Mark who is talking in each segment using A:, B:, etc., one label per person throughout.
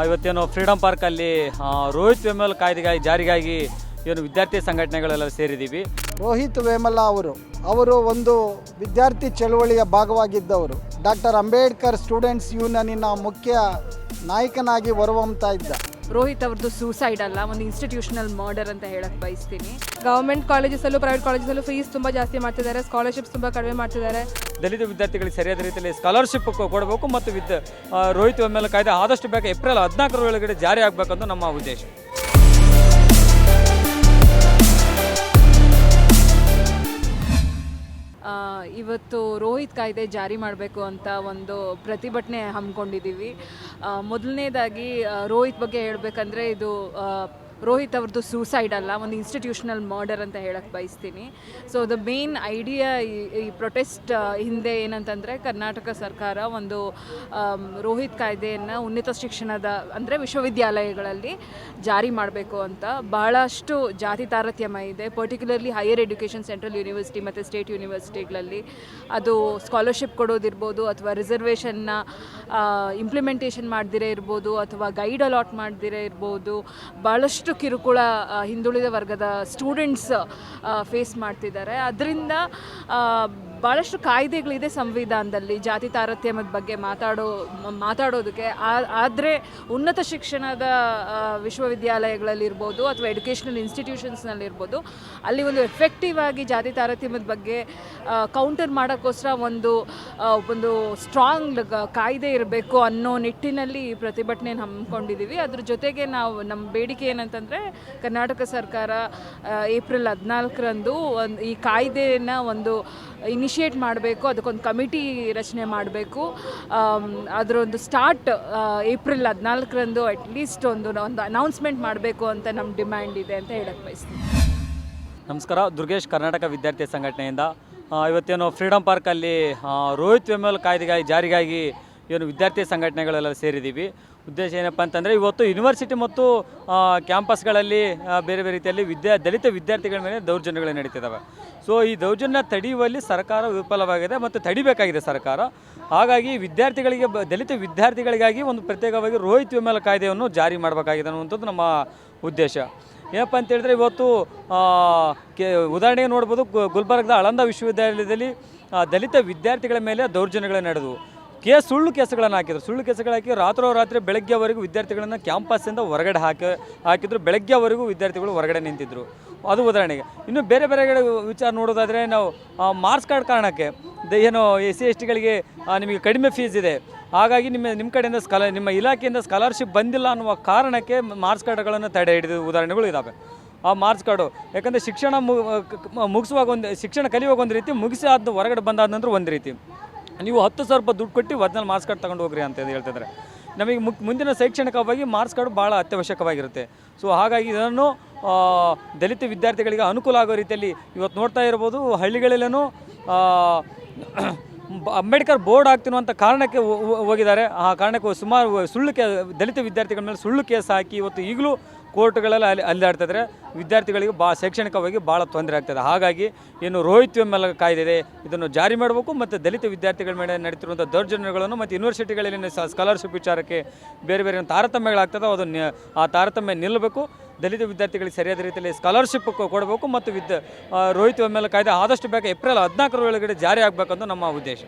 A: ಇವತ್ತೇನು ಫ್ರೀಡಮ್ ಪಾರ್ಕಲ್ಲಿ ರೋಹಿತ್ ವೇಮಲ್ ಕಾಯ್ದೆಗಾಗಿ ಜಾರಿಗಾಗಿ ಏನು ವಿದ್ಯಾರ್ಥಿ ಸಂಘಟನೆಗಳೆಲ್ಲ ಸೇರಿದ್ದೀವಿ.
B: ರೋಹಿತ್ ವೇಮಲ ಅವರು ಒಂದು ವಿದ್ಯಾರ್ಥಿ ಚಳವಳಿಯ ಭಾಗವಾಗಿದ್ದವರು. ಡಾಕ್ಟರ್ ಅಂಬೇಡ್ಕರ್ ಸ್ಟೂಡೆಂಟ್ಸ್ ಯೂನಿಯನ್ನಿನ ಮುಖ್ಯ ನಾಯಕನಾಗಿ ಹೊರಹೊಮ್ಮುತ್ತಾ ಇದ್ದ.
C: ರೋಹಿತ್ ಅವ್ರದ್ದು ಸೂಸೈಡ್ ಅಲ್ಲ, ಒಂದು ಇನ್ಸ್ಟಿಟ್ಯೂಷನಲ್ ಮರ್ಡರ್ ಅಂತ ಹೇಳಕ್ಕೆ ಬಯಸ್ತೀನಿ.
D: ಗೌರ್ಮೆಂಟ್ ಕಾಲೇಜಸಲ್ಲೂ ಪ್ರೈವೇಟ್ ಕಾಲೇಜಸಲ್ಲೂ ಫೀಸ್ ತುಂಬ ಜಾಸ್ತಿ ಮಾಡ್ತಿದ್ದಾರೆ, ಸ್ಕಾಲರ್ಶಿಪ್ಸ್ ತುಂಬ ಕಡಿಮೆ ಮಾಡ್ತಿದ್ದಾರೆ.
A: ದಲಿತ ವಿದ್ಯಾರ್ಥಿಗಳಿಗೆ ಸರಿಯಾದ ರೀತಿಯಲ್ಲಿ ಸ್ಕಾಲರ್ಶಿಪ್ ಕೊಡಬೇಕು ಮತ್ತು ರೋಹಿತ್ ವೇಮಲ್ ಕಾಯ್ದೆ ಆದಷ್ಟು ಬೇಗ ಏಪ್ರಿಲ್ 14 ಒಳಗಡೆ ಜಾರಿ ಆಗಬೇಕಂತ ನಮ್ಮ ಉದ್ದೇಶ.
C: ಇವತ್ತು ರೋಹಿತ್ ಕಾಯ್ದೆ ಜಾರಿ ಮಾಡಬೇಕು ಅಂತ ಒಂದು ಪ್ರತಿಭಟನೆ ಹಮ್ಮಿಕೊಂಡಿದ್ದೀವಿ. ಮೊದಲನೇದಾಗಿ ರೋಹಿತ್ ಬಗ್ಗೆ ಹೇಳಬೇಕಂದ್ರೆ ಇದು ರೋಹಿತ್ ಅವ್ರದ್ದು ಸೂಸೈಡ್ ಅಲ್ಲ, ಒಂದು ಇನ್ಸ್ಟಿಟ್ಯೂಷನಲ್ ಮರ್ಡರ್ ಅಂತ ಹೇಳಕ್ಕೆ ಬಯಸ್ತೀನಿ. ಸೊ ದ ಮೇನ್ ಐಡಿಯಾ ಈ ಪ್ರೊಟೆಸ್ಟ್ ಹಿಂದೆ ಏನಂತಂದರೆ ಕರ್ನಾಟಕ ಸರ್ಕಾರ ಒಂದು ರೋಹಿತ್ ಕಾಯ್ದೆಯನ್ನು ಉನ್ನತ ಶಿಕ್ಷಣದ ಅಂದರೆ ವಿಶ್ವವಿದ್ಯಾಲಯಗಳಲ್ಲಿ ಜಾರಿ ಮಾಡಬೇಕು ಅಂತ. ಭಾಳಷ್ಟು ಜಾತಿ ತಾರತಮ್ಯ ಇದೆ, particularly higher education central university ಮತ್ತು ಸ್ಟೇಟ್ ಯೂನಿವರ್ಸಿಟಿಗಳಲ್ಲಿ. ಅದು ಸ್ಕಾಲರ್ಶಿಪ್ ಕೊಡೋದಿರ್ಬೋದು ಅಥವಾ ರಿಸರ್ವೇಷನ್ನ ಇಂಪ್ಲಿಮೆಂಟೇಷನ್ ಮಾಡದಿರೇ ಇರ್ಬೋದು ಅಥವಾ ಗೈಡ್ ಅಲಾಟ್ ಮಾಡದಿರೇ ಇರ್ಬೋದು. ಭಾಳಷ್ಟು ಕಿರುಕುಳ ಹಿಂದುಳಿದ ವರ್ಗದ ಸ್ಟೂಡೆಂಟ್ಸ್ ಫೇಸ್ ಮಾಡ್ತಿದ್ದಾರೆ. ಅದರಿಂದ ಭಾಳಷ್ಟು ಕಾಯ್ದೆಗಳಿದೆ ಸಂವಿಧಾನದಲ್ಲಿ ಜಾತಿ ತಾರತಮ್ಯದ ಬಗ್ಗೆ ಮಾತಾಡೋದಕ್ಕೆ. ಆದರೆ ಉನ್ನತ ಶಿಕ್ಷಣದ ವಿಶ್ವವಿದ್ಯಾಲಯಗಳಲ್ಲಿರ್ಬೋದು ಅಥವಾ ಎಜುಕೇಷನಲ್ ಇನ್ಸ್ಟಿಟ್ಯೂಷನ್ಸ್ನಲ್ಲಿರ್ಬೋದು ಅಲ್ಲಿ ಒಂದು ಎಫೆಕ್ಟಿವ್ ಆಗಿ ಜಾತಿ ತಾರತಮ್ಯದ ಬಗ್ಗೆ ಕೌಂಟರ್ ಮಾಡೋಕ್ಕೋಸ್ಕರ ಒಂದು ಸ್ಟ್ರಾಂಗ್ ಕಾಯ್ದೆ ಇರಬೇಕು ಅನ್ನೋ ನಿಟ್ಟಿನಲ್ಲಿ ಈ ಪ್ರತಿಭಟನೆ ಹಮ್ಮಿಕೊಂಡಿದ್ದೀವಿ. ಅದ್ರ ಜೊತೆಗೆ ನಮ್ಮ ಬೇಡಿಕೆ ಏನಂತಂದರೆ ಕರ್ನಾಟಕ ಸರ್ಕಾರ ಏಪ್ರಿಲ್ 14ರಂದು ಈ ಕಾಯ್ದೆಯನ್ನು ಒಂದು ಇನಿಷಿಯೇಟ್ ಮಾಡಬೇಕು, ಅದಕ್ಕೊಂದು ಕಮಿಟಿ ರಚನೆ ಮಾಡಬೇಕು. ಅದರೊಂದು ಸ್ಟಾರ್ಟ್ ಏಪ್ರಿಲ್ 14ರಂದು ಅಟ್ಲೀಸ್ಟ್ ಒಂದು ಅನೌನ್ಸ್ಮೆಂಟ್ ಮಾಡಬೇಕು ಅಂತ ನಮ್ಮ ಡಿಮ್ಯಾಂಡ್ ಇದೆ ಅಂತ ಹೇಳಕ್ಕೆ ಬಯಸ್ತೀನಿ.
A: ನಮಸ್ಕಾರ, ದುರ್ಗೇಶ್, ಕರ್ನಾಟಕ ವಿದ್ಯಾರ್ಥಿ ಸಂಘಟನೆಯಿಂದ. ಇವತ್ತೇನು ಫ್ರೀಡಮ್ ಪಾರ್ಕಲ್ಲಿ ರೋಹಿತ್ ವೇಮಲ್ ಕಾಯ್ದೆಗಾಗಿ ಜಾರಿಗಾಗಿ ಏನು ವಿದ್ಯಾರ್ಥಿ ಸಂಘಟನೆಗಳೆಲ್ಲ ಸೇರಿದ್ದೀವಿ. ಉದ್ದೇಶ ಏನಪ್ಪ ಅಂತಂದರೆ ಇವತ್ತು ಯೂನಿವರ್ಸಿಟಿ ಮತ್ತು ಕ್ಯಾಂಪಸ್ಗಳಲ್ಲಿ ಬೇರೆ ಬೇರೆ ರೀತಿಯಲ್ಲಿ ದಲಿತ ವಿದ್ಯಾರ್ಥಿಗಳ ಮೇಲೆ ದೌರ್ಜನ್ಯಗಳು ನಡೀತಿದ್ದಾವೆ. ಸೊ ಈ ದೌರ್ಜನ್ಯ ತಡೆಯುವಲ್ಲಿ ಸರ್ಕಾರ ವಿಫಲವಾಗಿದೆ ಮತ್ತು ತಡಿಬೇಕಾಗಿದೆ ಸರ್ಕಾರ. ಹಾಗಾಗಿ ದಲಿತ ವಿದ್ಯಾರ್ಥಿಗಳಿಗಾಗಿ ಒಂದು ಪ್ರತ್ಯೇಕವಾಗಿ ರೋಹಿತ್ ವೇಮಲ್ ಕಾಯ್ದೆಯನ್ನು ಜಾರಿ ಮಾಡಬೇಕಾಗಿದೆ ಅನ್ನುವಂಥದ್ದು ನಮ್ಮ ಉದ್ದೇಶ. ಏನಪ್ಪ ಅಂತ ಹೇಳಿದ್ರೆ ಇವತ್ತು ಉದಾಹರಣೆಗೆ ನೋಡ್ಬೋದು, ಗುಲ್ಬರ್ಗದ ಆಳಂದ ವಿಶ್ವವಿದ್ಯಾಲಯದಲ್ಲಿ ದಲಿತ ವಿದ್ಯಾರ್ಥಿಗಳ ಮೇಲೆ ದೌರ್ಜನ್ಯಗಳು ನಡೆದವು. ಸುಳ್ಳು ಕೇಸುಗಳನ್ನು ಹಾಕಿದ್ರು. ಸುಳ್ಳು ಕೇಸುಗಳು ಹಾಕಿ ರಾತ್ರೋರಾತ್ರಿ ಬೆಳಗ್ಗೆವರೆಗೂ ವಿದ್ಯಾರ್ಥಿಗಳನ್ನು ಕ್ಯಾಂಪಸ್ಸಿಂದ ಹೊರಗಡೆ ಹಾಕಿದ್ರು. ಬೆಳಗ್ಗೆವರೆಗೂ ವಿದ್ಯಾರ್ಥಿಗಳು ಹೊರಗಡೆ ನಿಂತಿದ್ದರು. ಅದು ಉದಾಹರಣೆಗೆ. ಇನ್ನು ಬೇರೆ ಬೇರೆ ವಿಚಾರ ನೋಡೋದಾದರೆ ನಾವು ಮಾರ್ಕ್ಸ್ ಕಾರ್ಡ್ ಕಾರಣಕ್ಕೆ ಏನು SC STಗಳಿಗೆ ನಿಮಗೆ ಕಡಿಮೆ ಫೀಸ್ ಇದೆ, ಹಾಗಾಗಿ ನಿಮ್ಮ ಕಡೆಯಿಂದ ನಿಮ್ಮ ಇಲಾಖೆಯಿಂದ ಸ್ಕಾಲರ್ಶಿಪ್ ಬಂದಿಲ್ಲ ಅನ್ನುವ ಕಾರಣಕ್ಕೆ ಮಾರ್ಕ್ಸ್ ಕಾರ್ಡ್ಗಳನ್ನು ತಡೆ ಹಿಡಿದ ಉದಾಹರಣೆಗಳು ಇದ್ದಾವೆ. ಆ ಮಾರ್ಕ್ಸ್ ಕಾರ್ಡು ಯಾಕಂದರೆ ಶಿಕ್ಷಣ ಶಿಕ್ಷಣ ಕಲಿಯುವಾಗ ಒಂದು ರೀತಿ, ಮುಗಿಸಿ ಆದ ಹೊರಗಡೆ ಬಂದಾದ ನಂತರ ಒಂದು ರೀತಿ. ನೀವು 10,000 ರೂಪಾಯಿ ದುಡ್ಡು ಕೊಟ್ಟು ಒರಿಜಿನಲ್ ಮಾರ್ಕ್ಸ್ ಕಾರ್ಡ್ ತೊಗೊಂಡು ಹೋಗ್ರಿ ಅಂತ ಹೇಳ್ತಿದ್ದಾರೆ. ನಮಗೆ ಮುಂದಿನ ಶೈಕ್ಷಣಿಕವಾಗಿ ಮಾರ್ಕ್ಸ್ ಕಾರ್ಡು ಭಾಳ ಅತ್ಯವಶ್ಯಕವಾಗಿರುತ್ತೆ. ಸೊ ಹಾಗಾಗಿ ಇದನ್ನು ದಲಿತ ವಿದ್ಯಾರ್ಥಿಗಳಿಗೆ ಅನುಕೂಲ ಆಗೋ ರೀತಿಯಲ್ಲಿ ಇವತ್ತು ನೋಡ್ತಾ ಇರ್ಬೋದು. ಹಳ್ಳಿಗಳಲ್ಲೇನೂ ಅಂಬೇಡ್ಕರ್ ಬೋರ್ಡ್ ಆಗ್ತಿರುವಂಥ ಕಾರಣಕ್ಕೆ ಹೋಗಿದ್ದಾರೆ. ಆ ಕಾರಣಕ್ಕೆ ಸುಮಾರು ದಲಿತ ವಿದ್ಯಾರ್ಥಿಗಳ ಮೇಲೆ ಸುಳ್ಳು ಕೇಸ್ ಹಾಕಿ ಇವತ್ತು ಈಗಲೂ ಕೋರ್ಟ್ಗಳೆಲ್ಲ ಅಲ್ಲಾಡ್ತಿದ್ರೆ ವಿದ್ಯಾರ್ಥಿಗಳಿಗೆ ಶೈಕ್ಷಣಿಕವಾಗಿ ಭಾಳ ತೊಂದರೆ ಆಗ್ತದೆ. ಹಾಗಾಗಿ ಏನು ರೋಹಿತ್ ವೇಮಲ್ ಕಾಯ್ದೆ ಇದೆ, ಇದನ್ನು ಜಾರಿ ಮಾಡಬೇಕು ಮತ್ತು ದಲಿತ ವಿದ್ಯಾರ್ಥಿಗಳ ಮೇಲೆ ನಡೀತಿರುವಂಥ ದೌರ್ಜನ್ಯಗಳನ್ನು ಮತ್ತು ಯೂನಿವರ್ಸಿಟಿಗಳಲ್ಲಿ ಸ್ಕಾಲರ್ಶಿಪ್ ವಿಚಾರಕ್ಕೆ ಬೇರೆ ಬೇರೆ ತಾರತಮ್ಯಗಳಾಗ್ತದೆ, ಅದನ್ನು ಆ ತಾರತಮ್ಯ ನಿಲ್ಲಬೇಕು. ದಲಿತ ವಿದ್ಯಾರ್ಥಿಗಳಿಗೆ ಸರಿಯಾದ ರೀತಿಯಲ್ಲಿ ಸ್ಕಾಲರ್ಶಿಪ್ ಕೊಡಬೇಕು ಮತ್ತು ರೋಹಿತ್ ವೇಮಲ್ ಕಾಯ್ದೆ ಆದಷ್ಟು ಬೇಗ ಏಪ್ರಿಲ್ 14 ಒಳಗಡೆ ಜಾರಿ ಆಗಬೇಕಂತ ನಮ್ಮ ಉದ್ದೇಶ.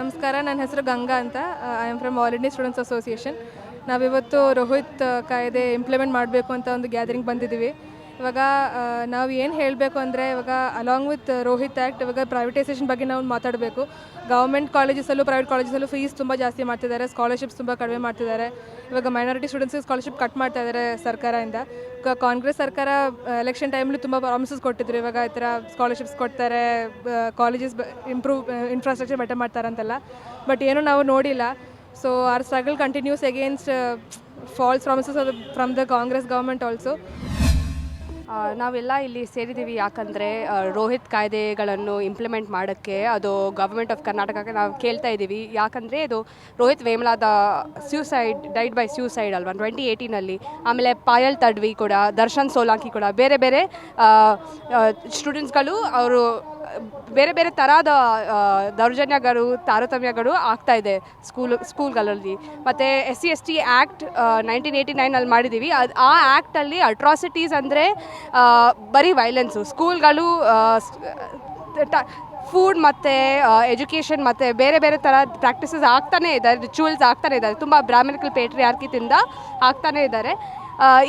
D: ನಮಸ್ಕಾರ, ನನ್ನ ಹೆಸರು ಗಂಗಾ ಅಂತ. I am from all India students association. ನಾವಿವತ್ತು ರೋಹಿತ್ ಕಾಯ್ದೆ ಇಂಪ್ಲಿಮೆಂಟ್ ಮಾಡಬೇಕು ಅಂತ ಒಂದು ಗ್ಯಾದರಿಂಗ್ ಬಂದಿದ್ದೀವಿ. ಇವಾಗ ನಾವು ಏನು ಹೇಳಬೇಕು ಅಂದರೆ, ಇವಾಗ ಅಲಾಂಗ್ ವಿತ್ ರೋಹಿತ್ ಆ್ಯಕ್ಟ್ ಇವಾಗ ಪ್ರೈವೇಟೈಸೇಷನ್ ಬಗ್ಗೆ ನಾವು ಮಾತಾಡಬೇಕು. ಗೌರ್ಮೆಂಟ್ ಕಾಲೇಜಸಲ್ಲೂ ಪ್ರೈವೇಟ್ ಕಾಲೇಜಸಲ್ಲೂ ಫೀಸ್ ತುಂಬ ಜಾಸ್ತಿ ಮಾಡ್ತಿದ್ದಾರೆ, ಸ್ಕಾಲರ್ಶಿಪ್ಸ್ ತುಂಬ ಕಡಿಮೆ ಮಾಡ್ತಿದ್ದಾರೆ. ಇವಾಗ ಮೈನಾರಿಟಿ ಸ್ಟೂಡೆಂಟ್ಸ್ಗೆ ಸ್ಕಾಲರ್ಶಿಪ್ ಕಟ್ ಮಾಡ್ತಾ ಇದ್ದಾರೆ ಸರ್ಕಾರದಿಂದ. ಕಾಂಗ್ರೆಸ್ ಸರ್ಕಾರ ಎಲೆಕ್ಷನ್ ಟೈಮಲ್ಲಿ ತುಂಬ ಪ್ರಾಮಿಸಸ್ ಕೊಟ್ಟಿದ್ರು, ಇವಾಗ ಈ ಥರ ಸ್ಕಾಲರ್ಶಿಪ್ಸ್ ಕೊಡ್ತಾರೆ, ಕಾಲೇಜಸ್ ಇನ್ಫ್ರಾಸ್ಟ್ರಕ್ಚರ್ ಬೆಟರ್ ಮಾಡ್ತಾರೆ ಅಂತೆಲ್ಲ. ಬಟ್ ಏನೂ ನಾವು ನೋಡಿಲ್ಲ. So our struggle continues against false promises from the Congress government also.
E: ನಾವೆಲ್ಲ ಇಲ್ಲಿ ಸೇರಿದ್ದೀವಿ ಯಾಕಂದರೆ ರೋಹಿತ್ ಕಾಯ್ದೆಗಳನ್ನು ಇಂಪ್ಲಿಮೆಂಟ್ ಮಾಡೋಕ್ಕೆ ಅದು ಗವರ್ಮೆಂಟ್ ಆಫ್ ಕರ್ನಾಟಕಕ್ಕೆ ನಾವು ಕೇಳ್ತಾ ಇದ್ದೀವಿ. ಯಾಕಂದರೆ ಇದು ರೋಹಿತ್ ವೇಮಲಾದ ಡೈಡ್ ಬೈ ಸ್ಯೂಸೈಡ್ ಅಲ್ವಾ 2018 ಆಮೇಲೆ ಪಾಯಲ್ ತಡ್ವಿ ಕೂಡ, ದರ್ಶನ್ ಸೋಲಾಂಕಿ ಕೂಡ ಬೇರೆ ಬೇರೆ ಸ್ಟೂಡೆಂಟ್ಸ್ಗಳು ಅವರು ಬೇರೆ ಬೇರೆ ಥರದ ದೌರ್ಜನ್ಯಗಳು ತಾರತಮ್ಯಗಳು ಆಗ್ತಾ ಇದೆ ಸ್ಕೂಲ್ಗಳಲ್ಲಿ. ಮತ್ತು SC/ST ಆ್ಯಕ್ಟ್ 1989 ಮಾಡಿದ್ದೀವಿ. ಆ ಆ್ಯಕ್ಟಲ್ಲಿ ಅಟ್ರಾಸಿಟೀಸ್ ಅಂದರೆ ಬರೀ ವೈಲೆನ್ಸು, ಸ್ಕೂಲ್ಗಳು ಫುಡ್ ಮತ್ತು ಎಜುಕೇಷನ್ ಮತ್ತು ಬೇರೆ ಬೇರೆ ಥರ ಪ್ರಾಕ್ಟೀಸಸ್ ಆಗ್ತಾನೇ ಇದ್ದಾರೆ, ರಿಚುವಲ್ಸ್ ಆಗ್ತಾನೇ ಇದ್ದಾರೆ, ತುಂಬ ಬ್ರಾಹ್ಮಣಿಕಲ್ ಪೇಟ್ರಿಯಾರ್ಕಿಯಿಂದ ಆಗ್ತಾನೇ ಇದ್ದಾರೆ.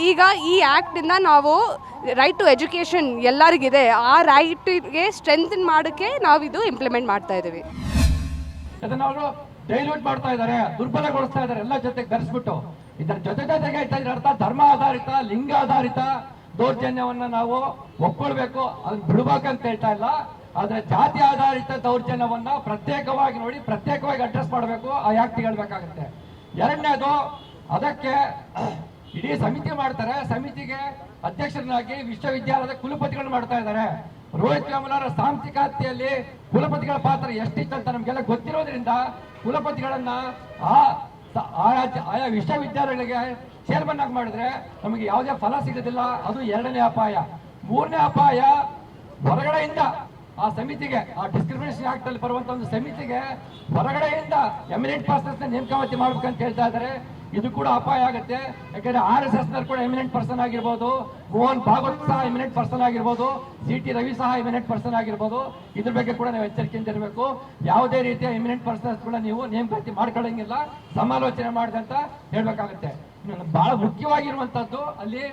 E: ಈಗ ಈ ಆ್ಯಕ್ಟಿಂದ ನಾವು ರೈಟ್ ಟು ಎಜುಕೇಷನ್ ಎಲ್ಲರಿಗಿದೆ, ಆ ರೈಟಿಗೆ ಸ್ಟ್ರೆಂಥನ್ ಮಾಡೋಕ್ಕೆ ನಾವು ಇದು ಇಂಪ್ಲಿಮೆಂಟ್ ಮಾಡ್ತಾ ಇದ್ದೀವಿ.
F: ಅದನ್ನ ಅವರು ಡೈಲ್ಯೂಟ್ ಮಾಡ್ತಾ ಇದ್ದಾರೆ, ದುರ್ಬಲಗೊಳಿಸ್ತಾ ಇದ್ದಾರೆ, ಎಲ್ಲ ಜೊತೆಗೆ ಬೆರೆಸ್ಬಿಟ್ಟು. ಇದರ ಜೊತೆಗೆ ಇದರ ಅರ್ಥ ಧರ್ಮ ಆಧಾರಿತ, ಲಿಂಗ ಆಧಾರಿತ ದೌರ್ಜನ್ಯವನ್ನ ನಾವು ಒಪ್ಕೊಳ್ಬೇಕು, ಅದನ್ನ ಬಿಡ್ಬೇಕಂತ ಹೇಳ್ತಾ ಇಲ್ಲ. ಆದ್ರೆ ಜಾತಿ ಆಧಾರಿತ ದೌರ್ಜನ್ಯವನ್ನ ಪ್ರತ್ಯೇಕವಾಗಿ ನೋಡಿ, ಪ್ರತ್ಯೇಕವಾಗಿ ಅಡ್ರೆಸ್ ಮಾಡಬೇಕು, ಆ ಆಕ್ಟ್ ಹೇಳ್ಬೇಕಾಗುತ್ತೆ. ಎರಡನೇದು, ಅದಕ್ಕೆ ಇಡೀ ಸಮಿತಿ ಮಾಡ್ತಾರೆ, ಸಮಿತಿಗೆ ಅಧ್ಯಕ್ಷರನ್ನಾಗಿ ವಿಶ್ವವಿದ್ಯಾಲಯದ ಕುಲಪತಿಗಳು ಮಾಡ್ತಾ ಇದ್ದಾರೆ. ರೋಹಿತ್ ವೇಮುಲರ ಸಾಂಸ್ಥಿಕತೆಯಲ್ಲಿ ಕುಲಪತಿಗಳ ಪಾತ್ರ ಎಷ್ಟಿತ್ತು ಅಂತ ನಮ್ಗೆಲ್ಲ ಗೊತ್ತಿರೋದ್ರಿಂದ ಕುಲಪತಿಗಳನ್ನ ಆಯಾ ವಿಶ್ವವಿದ್ಯಾಲಯಗಳಿಗೆ ಚೇರ್ಮನ್ ಆಗಿ ಮಾಡಿದ್ರೆ ನಮಗೆ ಯಾವುದೇ ಫಲ ಸಿಗೋದಿಲ್ಲ. ಅದು ಎರಡನೇ ಅಪಾಯ. ಮೂರನೇ ಅಪಾಯ, ಹೊರಗಡೆಯಿಂದ ಆ ಸಮಿತಿಗೆ, ಆ ಡಿಸ್ಕ್ರಿಮಿನೇಷನ್ ಆಕ್ಟ್ ಅಲ್ಲಿ ಬರುವಂತ ಒಂದು ಸಮಿತಿಗೆ ಹೊರಗಡೆಯಿಂದ ಎಮಿನೆಂಟ್ ಪರ್ಸನ್ಸ್ ನೇಮಕಾತಿ ಮಾಡ್ಬೇಕಂತ ಹೇಳ್ತಾ ಇದ್ದಾರೆ. ಇದು ಕೂಡ ಅಪಾಯ ಆಗುತ್ತೆ. ಯಾಕಂದ್ರೆ RSS ನಲ್ಲಿ ಕೂಡ ಎಮಿನೆಂಟ್ ಪರ್ಸನ್ ಆಗಿರ್ಬೋದು, ಮೋಹನ್ ಭಾಗವತ್ ಸಹ ಎಮಿನೆಂಟ್ ಪರ್ಸನ್ ಆಗಿರ್ಬೋದು, CT ರವಿ ಸಹ ಎಮಿನೆಂಟ್ ಪರ್ಸನ್ ಆಗಿರ್ಬೋದು. ಇದ್ರ ಬಗ್ಗೆ ಕೂಡ ನಾವು ಎಚ್ಚರಿಕೆಯಿಂದ ಇರಬೇಕು. ಯಾವುದೇ ರೀತಿಯ ಎಮಿನೆಂಟ್ ಪರ್ಸನ್ಸ್ ಕೂಡ ನೀವು ನೇಮಕಾತಿ ಮಾಡ್ಕೊಳ್ಳಂಗಿಲ್ಲ, ಸಮಾಲೋಚನೆ ಮಾಡಿದೆ ಅಂತ ಹೇಳ್ಬೇಕಾಗುತ್ತೆ. ಬಹಳ ಮುಖ್ಯವಾಗಿರುವಂತದ್ದು, ಅಲ್ಲಿ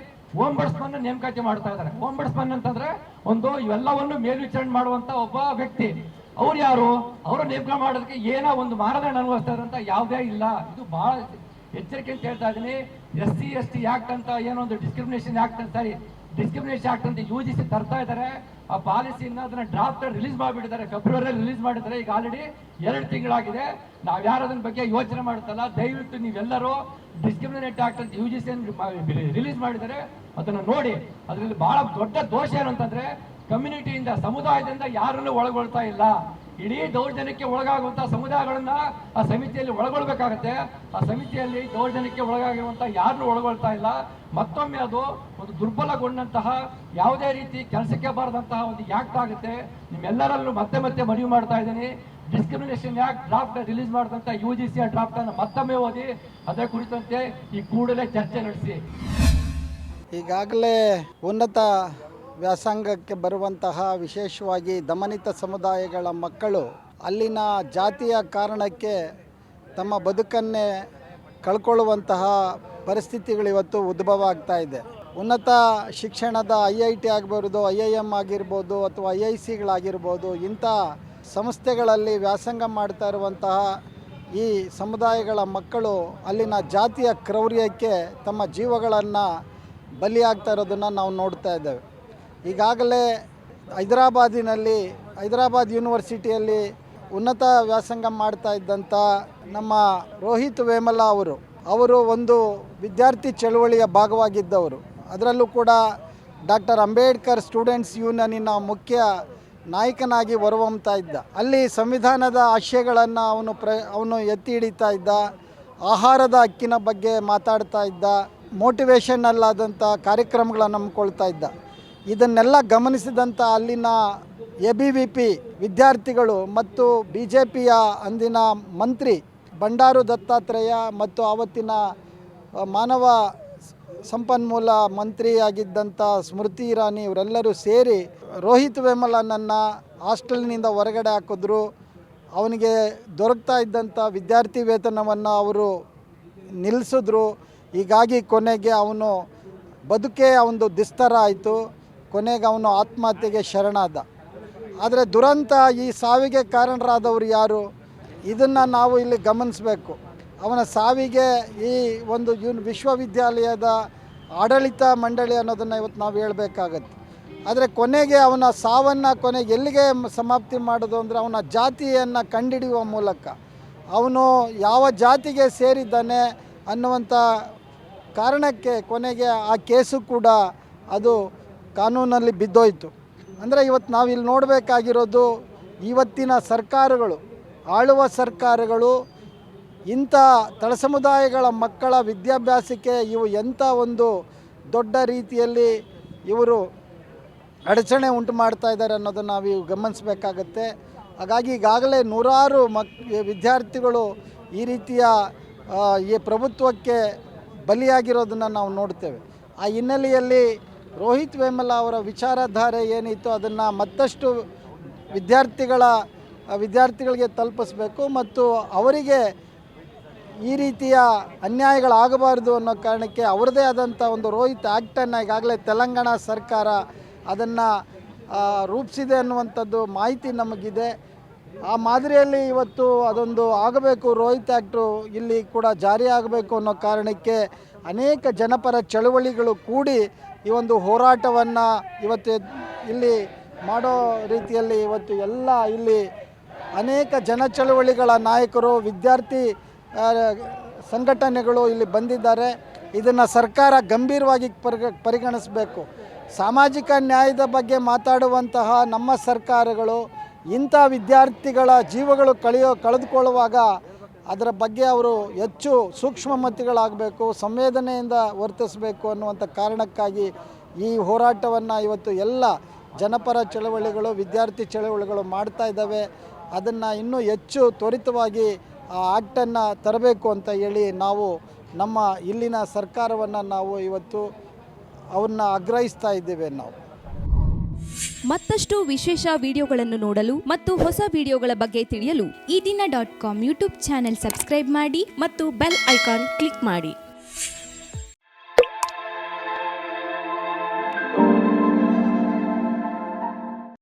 F: ಓಂಬಡ್ಸ್ಮನ್ ನೇಮಕಾತಿ ಮಾಡ್ತಾ ಇದ್ದಾರೆ. ಓಂಬಡ್ಸ್ಮನ್ ಅಂತಂದ್ರೆ ಒಂದು ಇವೆಲ್ಲವನ್ನು ಮೇಲ್ವಿಚಾರಣೆ ಮಾಡುವಂತ ಒಬ್ಬ ವ್ಯಕ್ತಿ. ಅವ್ರು ಯಾರು? ಅವರು ನೇಮಕ ಮಾಡೋದಕ್ಕೆ ಏನೋ ಒಂದು ಮಾನದಂಡ ಅನುಭವಿಸ್ತಾ ಇದ್ರಂತ ಯಾವುದೇ ಇಲ್ಲ. ಇದು ಬಹಳ ಎಚ್ಚರಿಕೆ ಅಂತ ಹೇಳ್ತಾ ಇದ್ದೀನಿ. SC/ST ಆಕ್ಟ್ ಅಂತ ಏನೋ ಒಂದು ಡಿಸ್ಕ್ರಿಮಿನೇಷನ್ ಆಕ್ಟ್ ಅಂತ UGC ತರ್ತಾ ಇದ್ದಾರೆ. ಆ ಪಾಲಿಸಿನ ಅದನ್ನ ಡ್ರಾಫ್ಟ್ ರಿಲೀಸ್ ಮಾಡಿಬಿಟ್ಟಿದ್ದಾರೆ, ಫೆಬ್ರವರಿಯಲ್ಲಿ ರಿಲೀಸ್ ಮಾಡಿದ್ದಾರೆ. ಈಗ ಆಲ್ರೆಡಿ 2 ತಿಂಗಳಾಗಿದೆ. ನಾವ್ ಯಾರು ಅದನ್ನ ಬಗ್ಗೆ ಯೋಚನೆ ಮಾಡುತ್ತಲ್ಲ, ದಯವಿಟ್ಟು ನೀವೆಲ್ಲರೂ ಡಿಸ್ಕ್ರಿಮಿನೇಟ್ ಆಕ್ಟ್ ಅಂತ UGC ರಿಲೀಸ್ ಮಾಡಿದ್ದಾರೆ, ಅದನ್ನ ನೋಡಿ. ಅದರಲ್ಲಿ ಬಹಳ ದೊಡ್ಡ ದೋಷ ಏನು ಅಂತಂದ್ರೆ, ಕಮ್ಯುನಿಟಿಯಿಂದ, ಸಮುದಾಯದಿಂದ ಯಾರನ್ನು ಒಳಗೊಳ್ತಾ ಇಲ್ಲ. ಇಡೀ ದೌರ್ಜನ್ಯಕ್ಕೆ ಒಳಗಾಗುವಂತಹ ಸಮುದಾಯಗಳನ್ನ ಆ ಸಮಿತಿಯಲ್ಲಿ ಒಳಗೊಳ್ಬೇಕಾಗತ್ತೆ. ಆ ಸಮಿತಿಯಲ್ಲಿ ದೌರ್ಜನ್ಯಕ್ಕೆ ಒಳಗಾಗಿರುವಂತಹ ಯಾರನ್ನು ಒಳಗೊಳ್ತಾ ಇಲ್ಲ. ಮತ್ತೊಮ್ಮೆ ಅದು ಒಂದು ದುರ್ಬಲಗೊಂಡಂತಹ, ಯಾವುದೇ ರೀತಿ ಕೆಲಸಕ್ಕೆ ಬಾರದಂತಹ ಒಂದು ಆಕ್ಟ್ ಆಗುತ್ತೆ. ನಿಮ್ಮೆಲ್ಲರಲ್ಲೂ ಮತ್ತೆ ಮನವಿ ಮಾಡ್ತಾ ಇದ್ದೀನಿ, ಡಿಸ್ಕ್ರಿಮಿನೇಷನ್ ಆಕ್ಟ್ ಡ್ರಾಫ್ಟ್ ರಿಲೀಸ್ ಮಾಡಿದಂತ UGC ಡ್ರಾಫ್ಟ್ ಅನ್ನು ಮತ್ತೊಮ್ಮೆ ಓದಿ, ಅದರ ಕುರಿತಂತೆ ಈ ಕೂಡಲೇ ಚರ್ಚೆ ನಡೆಸಿ.
B: ಈಗಾಗಲೇ ಉನ್ನತ ವ್ಯಾಸಂಗಕ್ಕೆ ಬರುವಂತಹ ವಿಶೇಷವಾಗಿ ದಮನಿತ ಸಮುದಾಯಗಳ ಮಕ್ಕಳು ಅಲ್ಲಿನ ಜಾತಿಯ ಕಾರಣಕ್ಕೆ ತಮ್ಮ ಬದುಕನ್ನೇ ಕಳ್ಕೊಳ್ಳುವಂತಹ ಪರಿಸ್ಥಿತಿಗಳು ಇವತ್ತು ಉದ್ಭವ ಆಗ್ತಾ ಇದೆ. ಉನ್ನತ ಶಿಕ್ಷಣದ IIT ಆಗಿರ್ಬೋದು, IIM ಆಗಿರ್ಬೋದು, ಅಥವಾ IICಗಳಾಗಿರ್ಬೋದು, ಇಂಥ ಸಂಸ್ಥೆಗಳಲ್ಲಿ ವ್ಯಾಸಂಗ ಮಾಡ್ತಾ ಇರುವಂತಹ ಈ ಸಮುದಾಯಗಳ ಮಕ್ಕಳು ಅಲ್ಲಿನ ಜಾತಿಯ ಕ್ರೌರ್ಯಕ್ಕೆ ತಮ್ಮ ಜೀವಗಳನ್ನು ಬಲಿಯಾಗ್ತಾ ಇರೋದನ್ನು ನಾವು ನೋಡ್ತಾ ಇದ್ದೇವೆ. ಈಗಾಗಲೇ ಹೈದರಾಬಾದ್ ಯೂನಿವರ್ಸಿಟಿಯಲ್ಲಿ ಉನ್ನತ ವ್ಯಾಸಂಗ ಮಾಡ್ತಾ ಇದ್ದಂಥ ನಮ್ಮ ರೋಹಿತ್ ವೇಮುಲ ಅವರು ಒಂದು ವಿದ್ಯಾರ್ಥಿ ಚಳವಳಿಯ ಭಾಗವಾಗಿದ್ದವರು. ಅದರಲ್ಲೂ ಕೂಡ ಡಾಕ್ಟರ್ ಅಂಬೇಡ್ಕರ್ ಸ್ಟೂಡೆಂಟ್ಸ್ ಯೂನಿಯನ್ನಿನ ಮುಖ್ಯ ನಾಯಕನಾಗಿ ಹೊರಹೊಮ್ತಾ ಇದ್ದ. ಅಲ್ಲಿ ಸಂವಿಧಾನದ ಆಶಯಗಳನ್ನು ಅವನು ಎತ್ತಿ ಹಿಡಿತಾ ಇದ್ದ. ಆಹಾರದ ಹಕ್ಕಿನ ಬಗ್ಗೆ ಮಾತಾಡ್ತಾ ಇದ್ದ. ಮೋಟಿವೇಶನಲ್ ಆದಂಥ ಕಾರ್ಯಕ್ರಮಗಳನ್ನು ಹಮ್ಮಿಕೊಳ್ತಾ ಇದ್ದ. ಇದನ್ನೆಲ್ಲ ಗಮನಿಸಿದಂಥ ಅಲ್ಲಿನ ABVP ವಿದ್ಯಾರ್ಥಿಗಳು ಮತ್ತು BJPಯ ಅಂದಿನ ಮಂತ್ರಿ ಬಂಡಾರು ದತ್ತಾತ್ರೇಯ ಮತ್ತು ಆವತ್ತಿನ ಮಾನವ ಸಂಪನ್ಮೂಲ ಮಂತ್ರಿಯಾಗಿದ್ದಂಥ ಸ್ಮೃತಿ ಇರಾನಿ ಇವರೆಲ್ಲರೂ ಸೇರಿ ರೋಹಿತ್ ವೇಮುಲನನ್ನು ಹಾಸ್ಟೆಲ್ನಿಂದ ಹೊರಗಡೆ ಹಾಕಿದ್ರು. ಅವನಿಗೆ ದೊರಕ್ತಾ ಇದ್ದಂಥ ವಿದ್ಯಾರ್ಥಿ ವೇತನವನ್ನು ಅವರು ನಿಲ್ಲಿಸಿದ್ರು. ಹೀಗಾಗಿ ಕೊನೆಗೆ ಅವನು ಬದುಕೇ ಒಂದು ದುಸ್ತರ ಆಯಿತು. ಕೊನೆಗೆ ಅವನು ಆತ್ಮಹತ್ಯೆಗೆ ಶರಣಾದ. ಆದರೆ ದುರಂತ, ಈ ಸಾವಿಗೆ ಕಾರಣರಾದವರು ಯಾರು? ಇದನ್ನು ನಾವು ಇಲ್ಲಿ ಗಮನಿಸಬೇಕು. ಅವನ ಸಾವಿಗೆ ಈ ಒಂದು ವಿಶ್ವವಿದ್ಯಾಲಯದ ಆಡಳಿತ ಮಂಡಳಿ ಅನ್ನೋದನ್ನು ಇವತ್ತು ನಾವು ಹೇಳಬೇಕಾಗತ್ತೆ. ಆದರೆ ಕೊನೆಗೆ ಅವನ ಸಾವನ್ನು ಎಲ್ಲಿಗೆ ಸಮಾಪ್ತಿ ಮಾಡೋದು ಅಂದರೆ, ಅವನ ಜಾತಿಯನ್ನು ಕಂಡುಹಿಡಿಯುವ ಮೂಲಕ ಅವನು ಯಾವ ಜಾತಿಗೆ ಸೇರಿದ್ದಾನೆ ಅನ್ನುವಂಥ ಕಾರಣಕ್ಕೆ ಕೊನೆಗೆ ಆ ಕೇಸು ಕೂಡ ಅದು ಕಾನೂನಲ್ಲಿ ಬಿದ್ದೋಯ್ತು. ಅಂದರೆ ಇವತ್ತು ನಾವಿಲ್ಲಿ ನೋಡಬೇಕಾಗಿರೋದು, ಇವತ್ತಿನ ಸರ್ಕಾರಗಳು, ಆಳುವ ಸರ್ಕಾರಗಳು ಇಂಥ ತಳ ಸಮುದಾಯಗಳ ಮಕ್ಕಳ ವಿದ್ಯಾಭ್ಯಾಸಕ್ಕೆ ಎಂಥ ಒಂದು ದೊಡ್ಡ ರೀತಿಯಲ್ಲಿ ಇವರು ಅಡಚಣೆ ಉಂಟು ಮಾಡ್ತಾ ಇದ್ದಾರೆ ಅನ್ನೋದನ್ನು ನಾವು ಗಮನಿಸಬೇಕಾಗತ್ತೆ. ಹಾಗಾಗಿ ಈಗಾಗಲೇ ನೂರಾರು ವಿದ್ಯಾರ್ಥಿಗಳು ಈ ರೀತಿಯ ಈ ಪ್ರಭುತ್ವಕ್ಕೆ ಬಲಿಯಾಗಿರೋದನ್ನು ನಾವು ನೋಡ್ತೇವೆ. ಆ ಹಿನ್ನೆಲೆಯಲ್ಲಿ ರೋಹಿತ್ ವೇಮುಲ ಅವರ ವಿಚಾರಧಾರೆ ಏನಿತ್ತು ಅದನ್ನು ಮತ್ತಷ್ಟು ವಿದ್ಯಾರ್ಥಿಗಳಿಗೆ ತಲುಪಿಸಬೇಕು ಮತ್ತು ಅವರಿಗೆ ಈ ರೀತಿಯ ಅನ್ಯಾಯಗಳಾಗಬಾರ್ದು ಅನ್ನೋ ಕಾರಣಕ್ಕೆ ಅವರದೇ ಆದಂಥ ಒಂದು ರೋಹಿತ್ ಆ್ಯಕ್ಟನ್ನು ಈಗಾಗಲೇ ತೆಲಂಗಾಣ ಸರ್ಕಾರ ಅದನ್ನು ರೂಪಿಸಿದೆ ಅನ್ನುವಂಥದ್ದು ಮಾಹಿತಿ ನಮಗಿದೆ. ಆ ಮಾದರಿಯಲ್ಲಿ ಇವತ್ತು ಅದೊಂದು ಆಗಬೇಕು, ರೋಹಿತ್ ಆ್ಯಕ್ಟು ಇಲ್ಲಿ ಕೂಡ ಜಾರಿ ಆಗಬೇಕು ಅನ್ನೋ ಕಾರಣಕ್ಕೆ ಅನೇಕ ಜನಪರ ಚಳವಳಿಗಳು ಕೂಡಿ ಈ ಒಂದು ಹೋರಾಟವನ್ನು ಇವತ್ತು ಇಲ್ಲಿ ಮಾಡೋ ರೀತಿಯಲ್ಲಿ ಇವತ್ತು ಎಲ್ಲ ಇಲ್ಲಿ ಅನೇಕ ಜನ ಚಳವಳಿಗಳ ನಾಯಕರು, ವಿದ್ಯಾರ್ಥಿ ಸಂಘಟನೆಗಳು ಇಲ್ಲಿ ಬಂದಿದ್ದಾರೆ. ಇದನ್ನು ಸರ್ಕಾರ ಗಂಭೀರವಾಗಿ ಪರಿಗಣಿಸಬೇಕು. ಸಾಮಾಜಿಕ ನ್ಯಾಯದ ಬಗ್ಗೆ ಮಾತಾಡುವಂತಹ ನಮ್ಮ ಸರ್ಕಾರಗಳು ಇಂಥ ವಿದ್ಯಾರ್ಥಿಗಳ ಜೀವಗಳು ಕಳೆದುಕೊಳ್ಳುವಾಗ ಅದರ ಬಗ್ಗೆ ಅವರು ಹೆಚ್ಚು ಸೂಕ್ಷ್ಮಮತಿಗಳಾಗಬೇಕು, ಸಂವೇದನೆಯಿಂದ ವರ್ತಿಸಬೇಕು ಅನ್ನುವಂಥ ಕಾರಣಕ್ಕಾಗಿ ಈ ಹೋರಾಟವನ್ನು ಇವತ್ತು ಎಲ್ಲ ಜನಪರ ಚಳವಳಿಗಳು, ವಿದ್ಯಾರ್ಥಿ ಚಳವಳಿಗಳು ಮಾಡ್ತಾ ಇದ್ದಾವೆ. ಅದನ್ನು ಇನ್ನೂ ಹೆಚ್ಚು ತ್ವರಿತವಾಗಿ ಆ ಆ್ಯಕ್ಟನ್ನು ತರಬೇಕು ಅಂತ ಹೇಳಿ ನಾವು ನಮ್ಮ ಇಲ್ಲಿನ ಸರ್ಕಾರವನ್ನು ನಾವು ಇವತ್ತು ಅವ್ರನ್ನ ಆಗ್ರಹಿಸ್ತಾ ಇದ್ದೇವೆ. ನಾವು
G: ಮತ್ತಷ್ಟು ವಿಶೇಷ ವಿಡಿಯೋಗಳನ್ನು ನೋಡಲು ಮತ್ತು ಹೊಸ ವಿಡಿಯೋಗಳ ಬಗ್ಗೆ ತಿಳಿಯಲು ಈ ದಿನ .com ಯೂಟ್ಯೂಬ್ ಚಾನೆಲ್ ಸಬ್ಸ್ಕ್ರೈಬ್ ಮಾಡಿ ಮತ್ತು ಬೆಲ್ ಐಕಾನ್ ಕ್ಲಿಕ್ ಮಾಡಿ.